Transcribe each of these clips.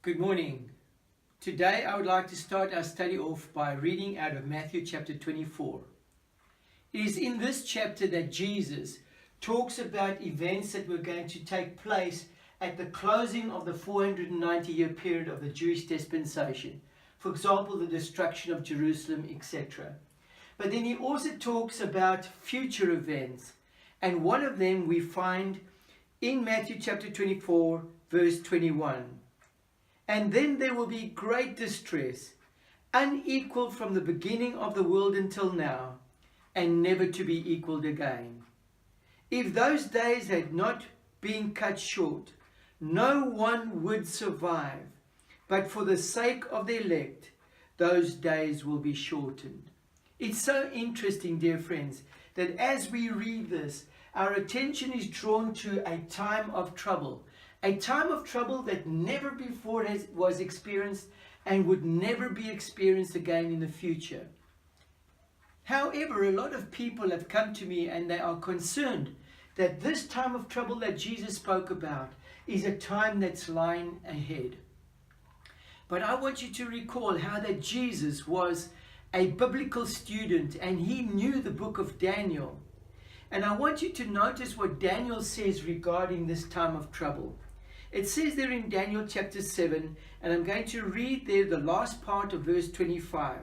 Good morning. Today I would like to start our study off by reading out of Matthew chapter 24. It is in this chapter that Jesus talks about events that were going to take place at the closing of the 490-year period of the Jewish dispensation. For example, the destruction of Jerusalem, etc. But then he also talks about future events, and one of them we find in Matthew chapter 24, verse 21. And then there will be great distress, unequaled from the beginning of the world until now, and never to be equaled again. If those days had not been cut short, no one would survive. But for the sake of the elect, those days will be shortened. It's so interesting, dear friends, that as we read this, our attention is drawn to a time of trouble. A time of trouble that never before was experienced and would never be experienced again in the future. However, a lot of people have come to me and they are concerned that this time of trouble that Jesus spoke about is a time that's lying ahead. But I want you to recall how that Jesus was a biblical student and he knew the book of Daniel. And I want you to notice what Daniel says regarding this time of trouble. It says there in Daniel chapter 7, and I'm going to read there the last part of verse 25.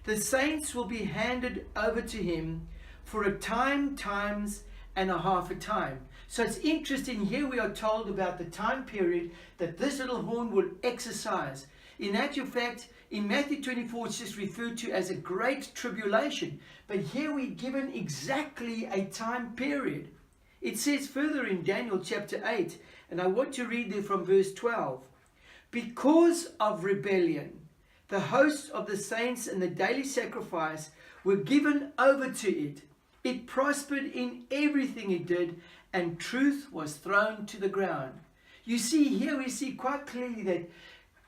The saints will be handed over to him for a time, times, and a half a time. So it's interesting, here we are told about the time period that this little horn will exercise. In actual fact, in Matthew 24, it's just referred to as a great tribulation. But here we're given exactly a time period. It says further in Daniel chapter 8, and I want to read there from verse 12. Because of rebellion, the hosts of the saints and the daily sacrifice were given over to it. It prospered in everything it did, and truth was thrown to the ground. You see, here we see quite clearly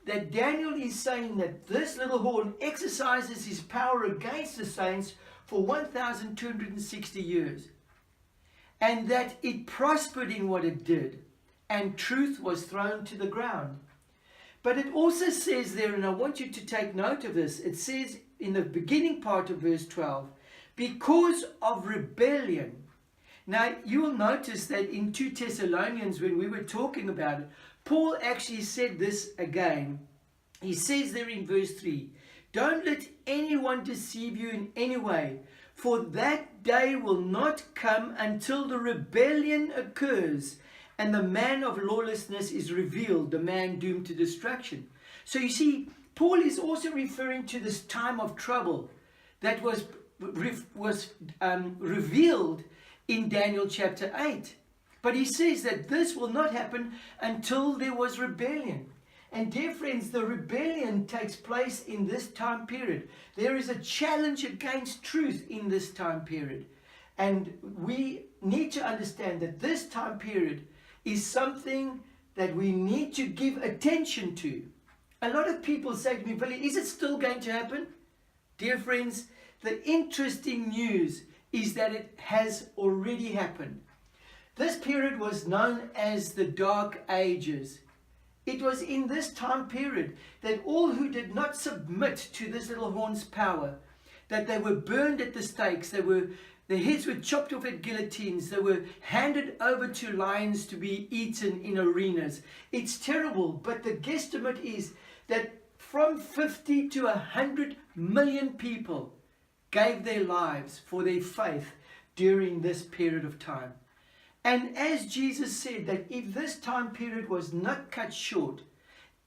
that Daniel is saying that this little horn exercises his power against the saints for 1,260 years. And that it prospered in what it did, and truth was thrown to the ground. But it also says there, and I want you to take note of this, it says in the beginning part of verse 12, because of rebellion. Now, you will notice that in 2 Thessalonians, when we were talking about it, Paul actually said this again. He says there in verse 3, don't let anyone deceive you in any way, for that day will not come until the rebellion occurs and the man of lawlessness is revealed, the man doomed to destruction. So you see, Paul is also referring to this time of trouble that was revealed in Daniel chapter 8. But he says that this will not happen until there was rebellion. And dear friends, the rebellion takes place in this time period. There is a challenge against truth in this time period. And we need to understand that this time period is something that we need to give attention to. A lot of people say to me, Billy, is it still going to happen? Dear friends, the interesting news is that it has already happened. This period was known as the Dark Ages. It was in this time period that all who did not submit to this little horn's power, that they were burned at the stakes, their heads were chopped off at guillotines, they were handed over to lions to be eaten in arenas. It's terrible, but the guesstimate is that from 50 to 100 million people gave their lives for their faith during this period of time. And as Jesus said, that if this time period was not cut short,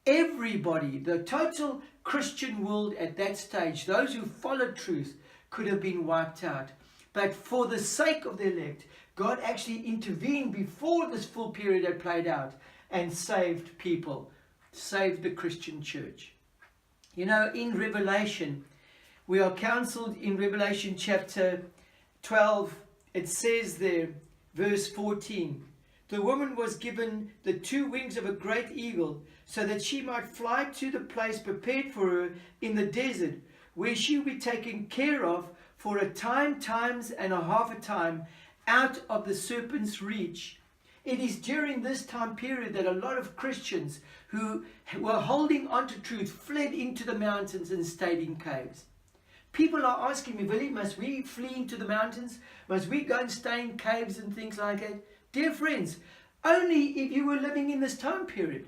everybody, the total Christian world at that stage, those who followed truth, could have been wiped out. But for the sake of the elect, God actually intervened before this full period had played out and saved people, saved the Christian church. You know, in Revelation, we are counseled in Revelation chapter 12, it says there, verse 14, the woman was given the 2 wings of a great eagle so that she might fly to the place prepared for her in the desert, where she will be taken care of for a time, times, and a half a time out of the serpent's reach. It is during this time period that a lot of Christians who were holding on to truth fled into the mountains and stayed in caves. People are asking me, Willie, must we flee into the mountains? Must we go and stay in caves and things like that? Dear friends, only if you were living in this time period.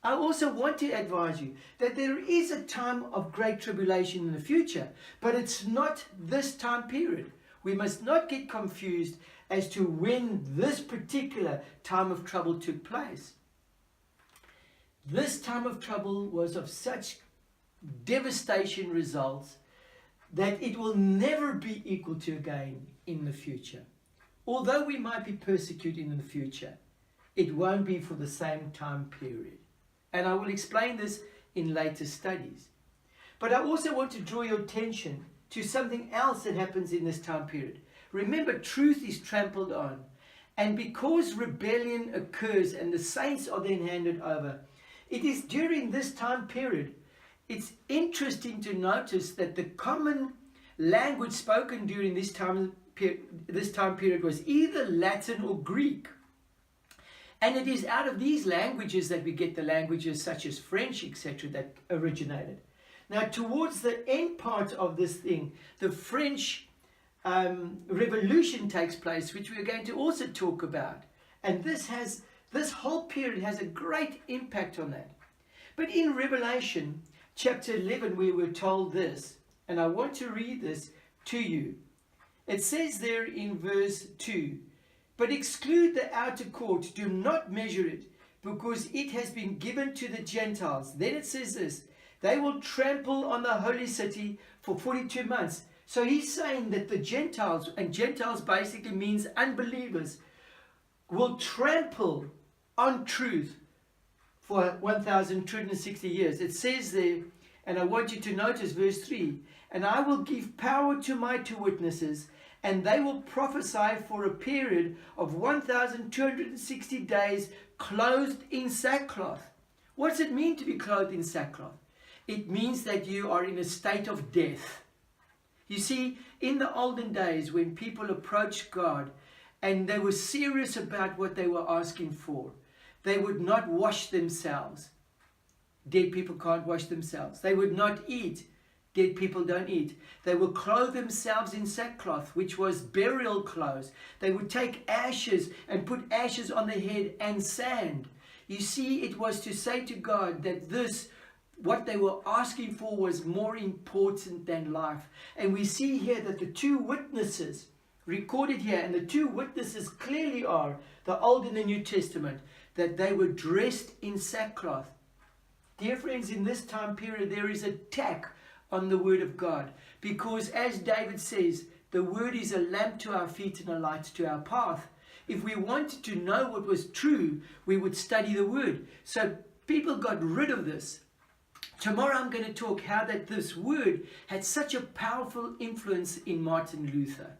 I also want to advise you that there is a time of great tribulation in the future, but it's not this time period. We must not get confused as to when this particular time of trouble took place. This time of trouble was of such devastation results that it will never be equal to again in the future. Although we might be persecuted in the future, it won't be for the same time period. And I will explain this in later studies. But I also want to draw your attention to something else that happens in this time period. Remember, truth is trampled on. And because rebellion occurs and the saints are then handed over, it is during this time period, it's interesting to notice that the common language spoken during this time period was either Latin or Greek. And it is out of these languages that we get the languages such as French, etc., that originated. Now, towards the end part of this thing, the French Revolution takes place, which we are going to also talk about. And this whole period has a great impact on that. But in Revelation chapter 11, we were told this, and I want to read this to you. It says there in verse 2, "But exclude the outer court, do not measure it, because it has been given to the Gentiles." Then it says this, "They will trample on the holy city for 42 months. So he's saying that the Gentiles, and Gentiles basically means unbelievers, will trample on truth for 1,260 years. It says there, and I want you to notice verse 3, "And I will give power to my two witnesses, and they will prophesy for a period of 1,260 days clothed in sackcloth." What does it mean to be clothed in sackcloth? It means that you are in a state of death. You see, in the olden days when people approached God and they were serious about what they were asking for, they would not wash themselves. Dead people can't wash themselves. They would not eat. Dead people don't eat. They would clothe themselves in sackcloth, which was burial clothes. They would take ashes and put ashes on their head and sand. You see, it was to say to God that what they were asking for was more important than life. And we see here that the two witnesses recorded here, and the two witnesses clearly are the Old and the New Testament, that they were dressed in sackcloth. Dear friends, in this time period there is attack on the word of God, because as David says, the word is a lamp to our feet and a light to our path. If we wanted to know what was true, we would study the word. So people got rid of this. Tomorrow I'm going to talk how that this word had such a powerful influence in Martin Luther.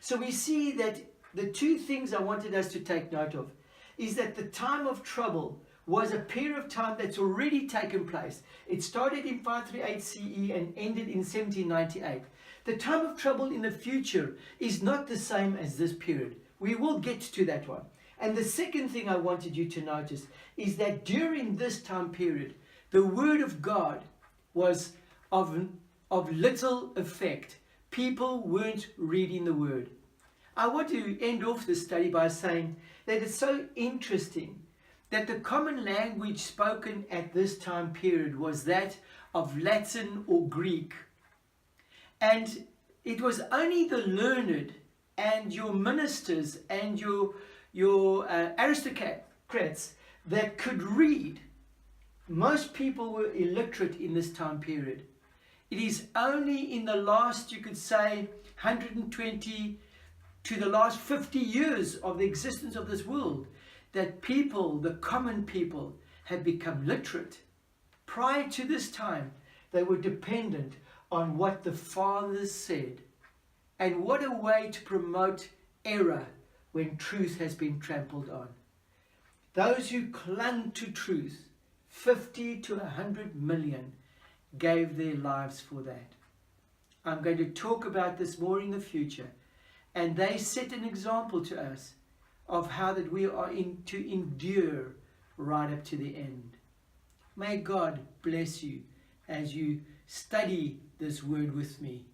So we see that the two things I wanted us to take note of is that the time of trouble was a period of time that's already taken place. It started in 538 CE and ended in 1798. The time of trouble in the future is not the same as this period. We will get to that one. And the second thing I wanted you to notice is that during this time period, the word of God was of little effect. People weren't reading the word. I want to end off this study by saying that it's so interesting that the common language spoken at this time period was that of Latin or Greek. And it was only the learned and your ministers and your aristocrats that could read. Most people were illiterate in this time period. It is only in the last, you could say, 120 to the last 50 years of the existence of this world that people, the common people, have become literate. Prior to this time, they were dependent on what the fathers said. And what a way to promote error when truth has been trampled on. Those who clung to truth, 50 to 100 million, gave their lives for that. I'm going to talk about this more in the future. And they set an example to us of how that we are to endure right up to the end. May God bless you as you study this word with me.